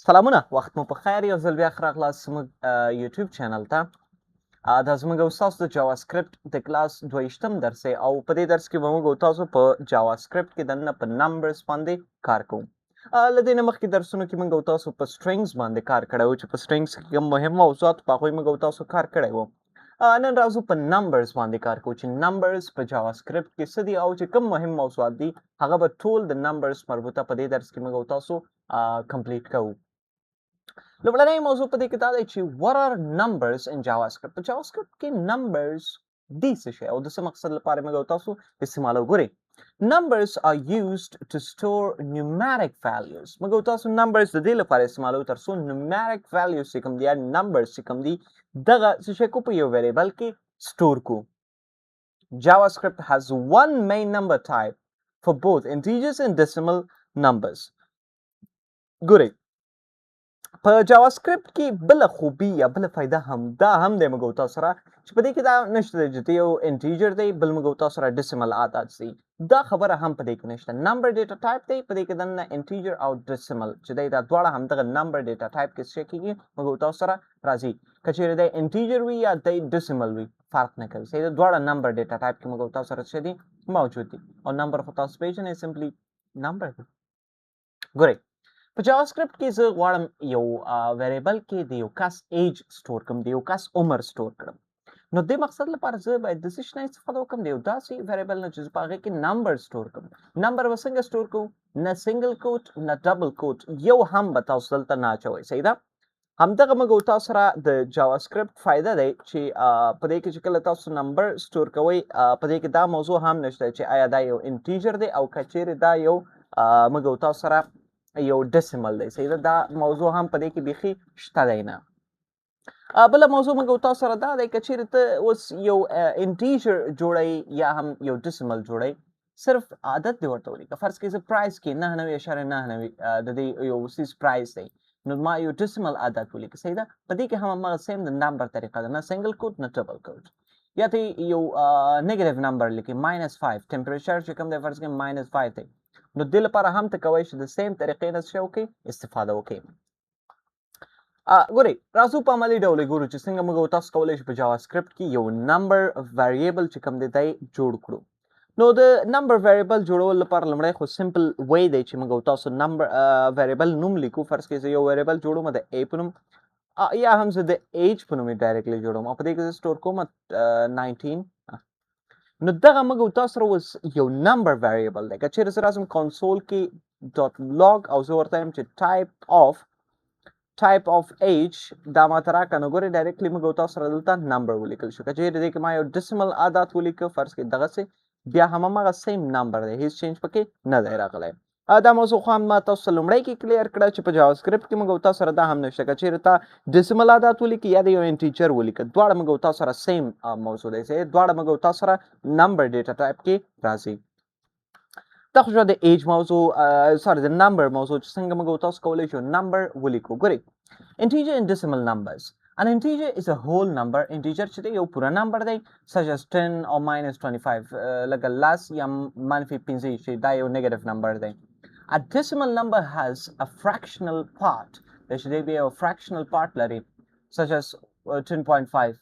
سلامونه وخت مو په خیر یو ځل بیا راغلاست زموږ یوټیوب چینل ته دا زموږ او ستاسو د جاوا سکرپټ د کلاس 22م درس دی او په دې درس کې به موږ او تاسو په جاوا سکرپټ کې دننه په نمبرز باندې کار کوو له دې نه مخکې درسونو کې موږ او تاسو په سټرینګز باندې کار کړی و چې په سټرینګز کې کوم مهم موضوعات په هغوی موږ او تاسو کار کړی و نن راځو په نمبرز باندې کار کوو چې نمبرز په جاوا سکرپټ کې څه دي او چې کوم مهم موضوعات دي هغه به ټول د نمبرز مربوطه په دې درس کې موږ او تاسو کمپلیټ کوو لومړنی موضوع په دې کې دا دی چې what are numbers in JavaScript په JavaScript کې numbers دي څه شی او د څه مقصد لپاره موږ تاسو استعمالو ګورئ numbers are used to store numeric values موږ تاسو numbers د دې لپاره استعمالو تر څو numeric values چې کوم دي یا numbers چې کوم دي دغه څه شی کو په یو variable کې store کو JavaScript has one main number type for both integers and decimal numbers ګورئ په JavaScript کې بل خوبي یا بل فائدہ هم د موږ تاسو سره چې په دې کې دا نشته چې یو انټیجر دی بل موږ تاسو سره ډیسیمل عدد دی دا خبره هم په دې کې نشته نمبر ډیټا ټایپ دی په دې کې د انټیجر او ډیسیمل چې دا دواړه هم دغه نمبر ډیټا ټایپ کې څه کېږي موږ تاسو سره راځي کچېره د انټیجر وي یا د ډیسیمل وي فرق نه کوي چې دواړه نمبر ډیټا ټایپ کې موږ تاسو سره څه دي موجود دي او نمبر خو تاسو پیژنئ سمپلی نمبر دی ګورئ په JavaScript کې زه غواړم یو ویریبل کې د یو کس ایج سٹور کړم د یو کس عمر سٹور کړم نو د مقصد لپاره زه باید د څه شي نه استفاده وکړم د یو داسې ویریبل نه چې زه په هغې کې نمبر سٹور کړم نمبر به څنګه سٹور کوو نه سنګل کوټ نه ډبل کوټ یو هم به تاسو دلته نه اچوئ صحیح ده همدغه موږ تاسو سره د JavaScript فایده دی چې په دې کې چې کله تاسو نمبر سٹور کوئ په دې کې دا موضوع هم نشته چې آیا دا یو انټیجر دی او که چیرې دا یو موږ تاسو سره یو ډیسیمل دی صحیح ده دا موضوع هم په دې کې بیخي شته دی نه بله موضوع موږ تاسو سره دا دی که چیرې ته اوس یو انټیجر جوړئ یا هم یو ډیسیمل جوړئ صرف عادت دې ورته ولیکه فرض کړئ زه پرایس کې 99.99 د دې یو څیز پرایس دی نو ما یو ډیسیمل عادت ولیکه صحیح ده په دې کې هم هماغه سیم د نمبر طریقه ده نه سنګل کوټ نه ډبل کوټ یا ته یو نیګیټیو نمبر لیکي -5 ټمپریچر چې کوم دی فرض کړئ -5 دی نو دې لپاره هم ته کوئ چې د سیم طریقې نه څه وکړئ استفاده وکړئ ګورئ راځو په عملي ډول ګورو چې څنګه موږ تاسو کولی شو په JavaScript کې یو نمبر ویریبل چې کوم دی دی جوړ کړو نو د نمبر ویریبل جوړول لپاره لومړی خو سمپل وی دی چې موږ تاسو نمبر ویریبل نوم لیکو فرض کړئ زه یو ویریبل جوړوم د A په نوم یا هم زه د ایج په نوم ډایرکټلی جوړوم او په دې کې زه سټور کوم 19 نو دغه موږ تاسو سره اوس یو نمبر ویریبل دی که چیرې زه راځم کنسول کې ډاټ لاګ او زه ورته وایم چې ټایپ اف ایج دا ماته راکړه نو ګورئ ډایرکټلی موږ تاسو سره دلته نمبر ولیکل شو که چیرې دې کې ما یو ډیسیمل عدد ولیکه فرض کړئ دغسې بیا هم هماغه سیم نمبر دی هیڅ چینج پکې نه دی راغلی دا موضوع خو هم ما تاسو ته لومړی کې کلیر کړه چې په JavaScript کې موږ تاسو سره دا هم نشته که چیرې ته ډیسیمل عدد ولیکي یا د یو انټیجر ولیکه دواړه موږ تاسو سره سیم موضوع دی دواړه موږ تاسو سره نمبر ډیټا ټایپ کې راځي دا خو د ایج موضوع سوري د نمبر موضوع چې څنګه موږ تاسو کولی شو نمبر ولیکو ګورئ integer and decimal numbers an integer is a whole number integer چې دی یو پوره نمبر دی such as 10 or -25 لکه لس یا منفي 15 چې دا یو نیګیټیو نمبر دی A decimal number has a fractional part. There should be a fractional part لري such as 10.5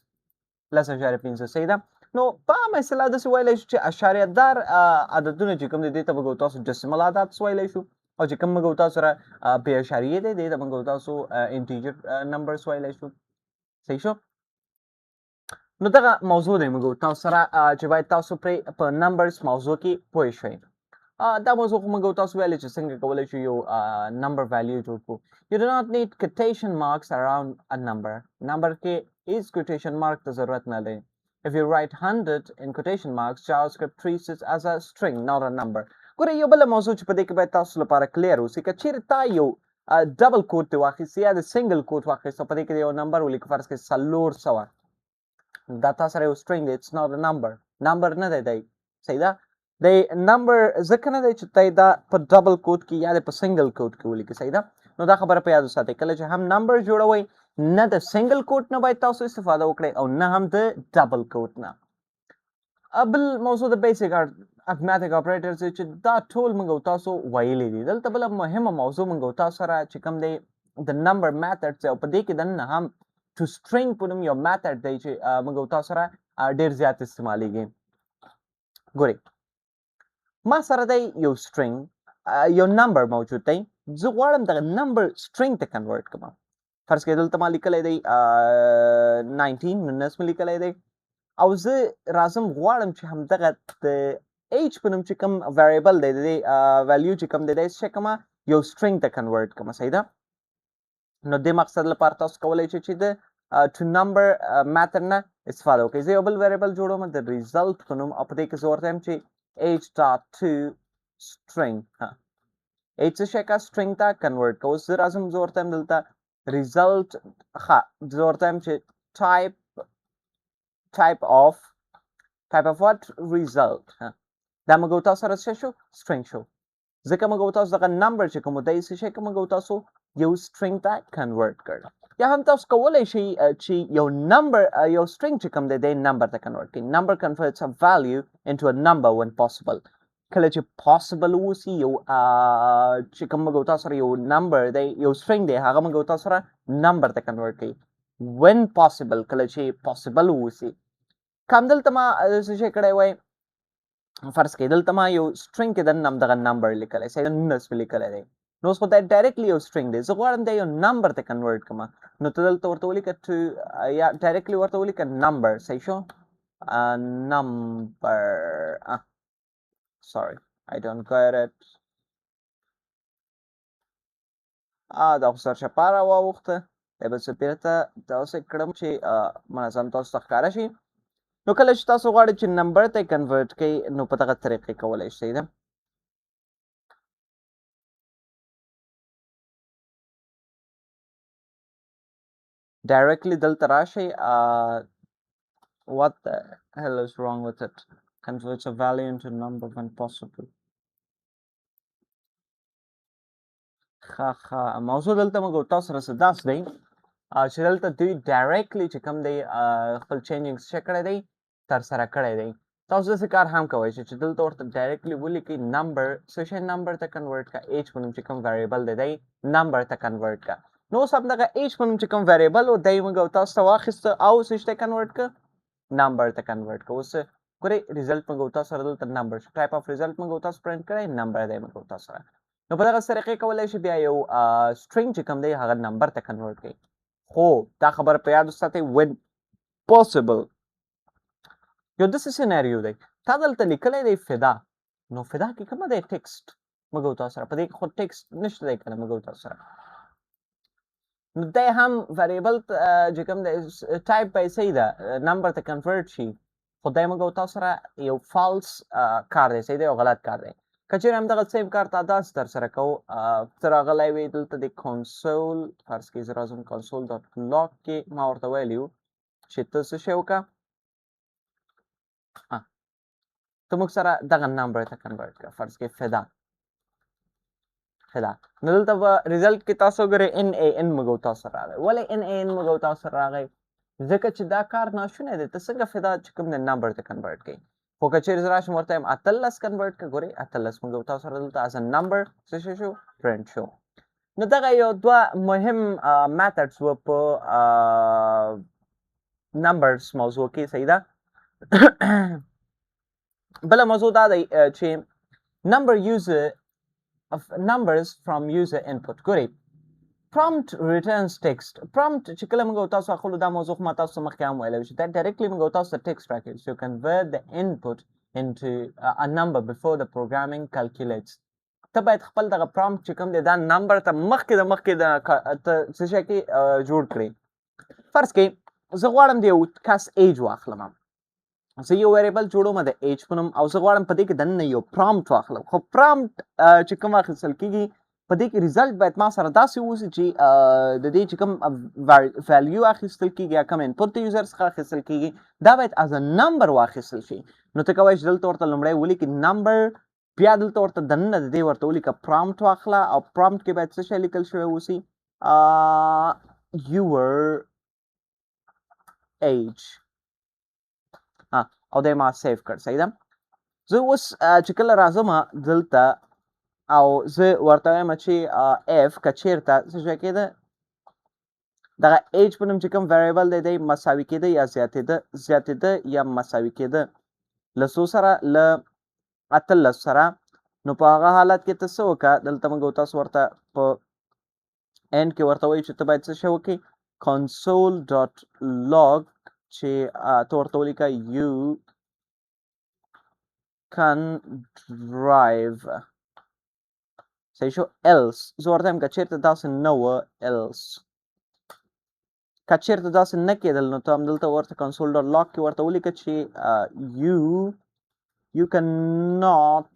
لس اشاریه 15 صحیح ده نو په عامه اصطلاح داسې ویلی شو چې اشاریه دار عددونه چې کوم دي دې ته موږ تاسو ډیسیمل عدد ویلی شو او چې کوم موږ تاسو سره بې اشاریې دی دې ته موږ تاسو انټیجر نمبرز ویلی شو صحیح شو نو دغه موضوع دی موږ تاسو سره چې باید تاسو پرې په نمبرز موضوع کې پوه شئ دا موضوع خو موږ تاسو ویلې چې څنګه کولی شو یو نمبر ویلیو جوړ کړو You do not need quotation marks around a number. نمبر کې هیڅ quotation mark ته ضرورت نه دی If you write 100 in quotation marks, JavaScript treats it as a string, not a number. ګوره یو بله موضوع چې په دې کې باید تاسو لپاره کلیر اوسي که چیرې تا یو ډبل کوټ دې واخیستې یا د سنګل کوټ واخیسته په دې کې د یو نمبر ولیکو فرض کړئ 400 دا تا سره یو string دی it's not a number نمبر نه دی دی صحیح ده د نمبر ځکه نه دی چې ته دا په ډبل کوټ کې یا د په سنګل کوټ کې ولیکې صحیح ده نو دا خبره په یاد وساتئ کله چې هم نمبر جوړوئ نه د سنګل کوټ نه باید تاسو استفاده وکړئ او نه هم د ډبل کوټ نه بل موضوع د بیسیک ارثماتیک اپریټرز چې دا ټول موږ تاسو ویلي دي دلته بله مهمه موضوع موږ تاسو سره چې کوم دی د نمبر میتھډ دی او په دې کې دننه هم ټو سټرینګ په نوم یو میتھډ دی چې موږ او تاسو سره ډېر زیات استعمالیږي. ګورئ ما سره دی یو سټرینګ یو نمبر موجود دی، زه غواړم دغه نمبر سټرینګ ته کنورټ کړم. فرض کړئ دلته ما لیکلی دی 19 مې لیکلی دی او زه راځم غواړم چې همدغه د ایج په نوم چې کوم ویریبل دی د دې ویلیو چې کوم دی دی څه کومه یو سټرینګ ته کنورټ کړم. صحیح ده؟ نو دې مقصد لپاره تاسو کولی شئ چې د ټو نمبر میتھډ نه استفاده وکړئ. زه یو بل ویریبل جوړوم د ریزلټ په نوم او په دې کې زه ورته وایم چې ایج ډاټ ټو سټرینګ ایج څه شی کا سټرینګ ته کنورټ کوو. زه راځم زه ورته وایم دلته ریزلټ زه ورته وایم چې type of what result دا موږ او تاسو سره څه شو string شو ځکه موږ او تاسو دغه نمبر چې کوم دی څه شي موږ او تاسو یو string ته convert کړ. یا هم تاسو کولای شئ چې یو نمبر یو string چې کوم دی د نمبر ته convert کړئ. number converts a value into a number when possible. کله چې possible وسی یو چې کوم موږ او تاسو سره یو نمبر دی یو string دی هغه موږ او تاسو سره نمبر ته convert کړئ. when possible کله چې possible وسی. کوم دلته ما څه شي کړی وای فرض کړئ دلته ما یو string کې د دغه نمبر لیکلی سي 19 لیکلی دی نو اوس خو دا ډایرکټلی یو string دی زه غواړم دا یو نمبر ته کنورټ کړم نو ته دلته ورته ولیکه یا ډایرکټلی ورته ولیکه نمبر. صحیح شو نمبر sorry I don't get it دا خو سرچپاره واوښته دی به زه بېرته داسې کړم چې منظم تاسو ته ښکاره شي. نو کله چې تاسو غواړئ چې نمبر ته کنورټ کړئ نو په دغه طریقې کولی شئ. ده ډایرکټلی دلته راشئ what the hell is wrong with it converts a value into number when possible. موضوع دلته موږ تاسو سره څه داسې دی چې دلته دوی ډایرکټلی چې کوم دی خپل چینجینګ څه کړی دی ترسره کړی دی. تاسو داسې کار هم کولی شئ چې دلته ورته ډایرکټلی ولیکئ نمبر څه شی نمبر ته کنورټ کړه ایج په نوم چې کوم ویریبل دی دی نمبر ته کنورټ کړه. نو اوس همدغه ایج په نوم چې کوم ویریبل و دی موږ تاسو ته واخیسته او څه شی ته کنورټ کړه نمبر ته کنورټ کړه. اوس ګورئ ریزلټ موږ تاسو سره دلته نمبر شو ټایپ اف ریزلټ موږ تاسو پرنټ کړی نمبر دی موږ تاسو سره. نو په دغه طریقې کولی شئ بیا یو سټرینګ چې کوم دی هغه نمبر ته کنورټ کړئ. خو دا خبره په یاد وساتئ when possible. یو داسې سیناریو دی تا دلته لیکلی دی فدا نو فدا کې کومه دی ټیکسټ موږ تاسو سره په دې کې خو ټیکسټ نشته دی که نه موږ تاسو سره نو دی هم ویریبل چې کوم دی ټایپ به یې صحیح ده نمبر ته کنورټ شي خو دی موږ تاسو سره یو فالس کار دی صحیح دی یو غلط کار دی. که چېرې همدغه سیم کار ته داسې ترسره کوو ته راغلی وې دلته د کنسول فرض کړئ زه راځم کنسول ډاټ لاګ کې ما ورته ویلي وو چې ته څه شی وکړه ته موږ سره دغه نمبر ته کنورټ کړه فرض کړئ فدا نو دلته به ریزلټ کې تاسو وګورئ NaN موږ تاسو سره راغی. ولې NaN موږ تاسو سره راغی ځکه چې دا کار ناشونی دی ته څنګه فدا چې کوم دی نمبر ته کنورټ کړئ. خو که چېرې زه راشم ورته یم 18 کنورټ کړه ګورئ 18 موږ تاسو سره دلته as a number څه شو پرنټ شو. نو دغه یو دوه مهم میتھډس وه په نمبرز موضوع کې صحیح ده. بله موضوع دا دی چې numbers from user input. ګورئ prompt returns text. prompt چې کله موږ تاسو اخلو دا موضوع ما تاسو مخکې هم ویلی چې دا ډایرکټلی موږ تاسو ته ټیکسټ راکوي so convert the input into a number before the programming calculates. ته باید خپل دغه prompt چې کوم دی دا نمبر ته مخکې د څه شی کې جوړ کړې. فرض کړئ زه غواړم د یو کس ایج واخلم زه یو ویریبل جوړوم د ایج په نوم او زه غواړم په دې کې دننه یو prompt واخلم خو prompt چې کوم اخیستل کېږي په دې کې ریزلټ باید ما سره داسې اوسي چې د دې چې کوم ویلیو اخیستل کېږي یا کوم انپوټ د یوزر څخه اخیستل کېږي دا باید از ا نمبر واخیستل شي. نو ته کولی شې دلته ورته لومړی ولیکې نمبر بیا دلته ورته دننه د دې ورته ولیکه prompt واخله او prompt کې باید څه شی لیکل شوی اوسي your age او دی ما سیف کړ. صحیح ده. زه اوس چې کله راځم دلته او زه ورته وایم چې اف که چېرته څه شی کېده دغه ایج په نوم چې کوم ویریبل دی مساوي کېده یا زیاتېده یا مساوي کېده له څو سره له 18 سره نو په هغه حالت کې ته څه وکړه دلته موږ تاسو ورته په end کې ورته وایو چې ته باید څه شی وکړې console.log چې ته ورته ولیکه you can drive صحیح شو else زه ورته وایم که چېرته داسې نه وه else که چېرته داسې نه کېدل نو ته همدلته ورته console.log کې ورته ولیکه چې you cannot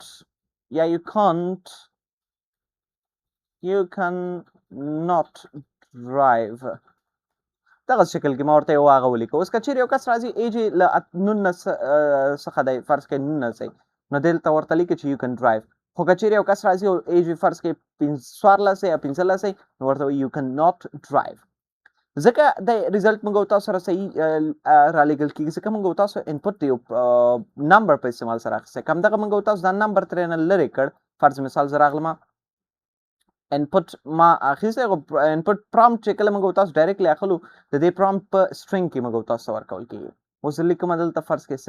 یا you can't drive دغه شکل کې ما ورته یو هغه ولیکه اوس که چېرې یو کس راځي ایج یې له 19 څخه دی فرض کړئ 19 دی نو دلته ورته لیکي چې you can drive خو که چېرې یو کس راځي او ایج یې فرض کړئ 14 یا 15 نو ورته وایي you cannot drive ځکه د ریزلټ موږ تاسو سره صحیح رالیږل کېږي ځکه موږ تاسو انپوټ یو نمبر په استعمال سره اخیستی که همدغه موږ تاسو دا نمبر ترېنه لرې کړ فرض مثال زه راغلم انپوټ ما اخیستی خو انپوټ پرامپټ چې کله موږ تاسو ډایرکټلی اخلو د دې پرامپټ په سټرینګ کې موږ تاسو ته ورکول کېږي اوس زه لیکم دلته فرض کړئ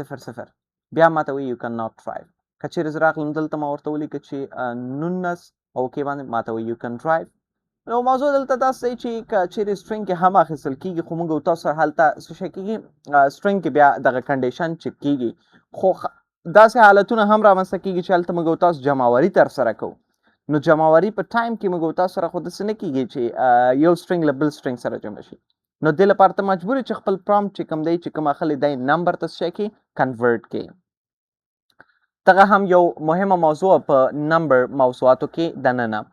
0 بیا ماته وایي you cannot drive که چېرې زه راغلم دلته ما ورته ولیکه چې 19 اوکې باندې ماته وایي you can drive نو موضوع دلته داسې دی چې که چېرې سټرینګ کې هم اخیستل کېږي خو موږ تاسو هلته څه شی کېږي سټرینګ کې بیا دغه کنډیشن چک کېږي خو داسې حالتونه هم رامنځته کېږي چې هلته موږ تاسو جمعواري ترسره کوو نو جمعواري په ټایم کې موږ تاسو سره خو داسې نه کېږي چې یو سټرینګ له بل سټرینګ سره جمع شي نو دې لپاره ته مجبور یې چې خپل پرامپټ چې کوم دی چې کوم اخلي دی نمبر ته څه شی کې کنورټ کړي دغه هم یو مهمه موضوع په نمبر موضوعاتو کې دننه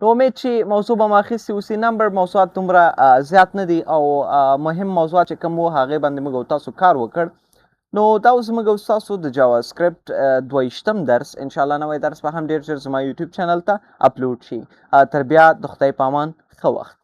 نو امید چې موضوع به مو اخیستې اوسي نمبر موضوعات دومره زیات نه دي او مهم موضوعات چې کوم و هغې باندې موږ تاسو کار وکړ نو دا اوس موږ ستاسو د جاواسکرپټ 22م درس انشاءالله نوی درس به هم ډېر ژر زما یوټیوب چینل ته اپلوډ شي تر بیا د خدای په امان ښه وخت